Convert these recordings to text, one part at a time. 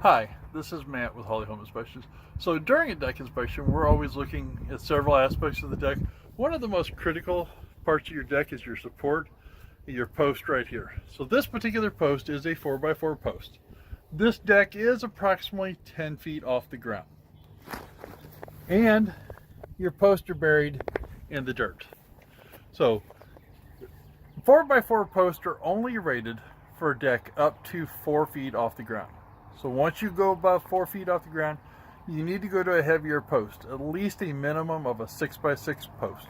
Hi, this is Matt with Holly Home Inspections. So during a deck inspection, we're always looking at several aspects of the deck. One of the most critical parts of your deck is your support, your post right here. So this particular post is a 4x4 post. This deck is approximately 10 feet off the ground. And your posts are buried in the dirt. So 4x4 posts are only rated for a deck up to 4 feet off the ground. So once you go above 4 feet off the ground, you need to go to a heavier post, at least a minimum of a 6x6 post.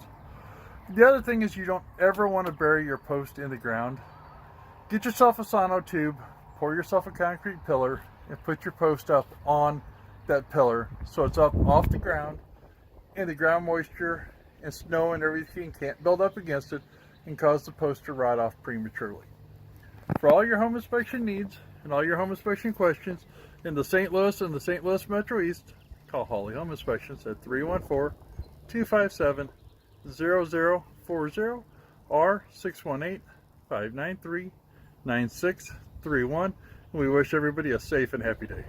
The other thing is you don't ever want to bury your post in the ground. Get yourself a sono tube, pour yourself a concrete pillar, and put your post up on that pillar so it's up off the ground, and the ground moisture and snow and everything can't build up against it and cause the post to rot off prematurely. For all your home inspection needs and all your home inspection questions in the St. Louis and the St. Louis Metro East, call Holly Home Inspections at 314-257-0040 or 618-593-9631. We wish everybody a safe and happy day.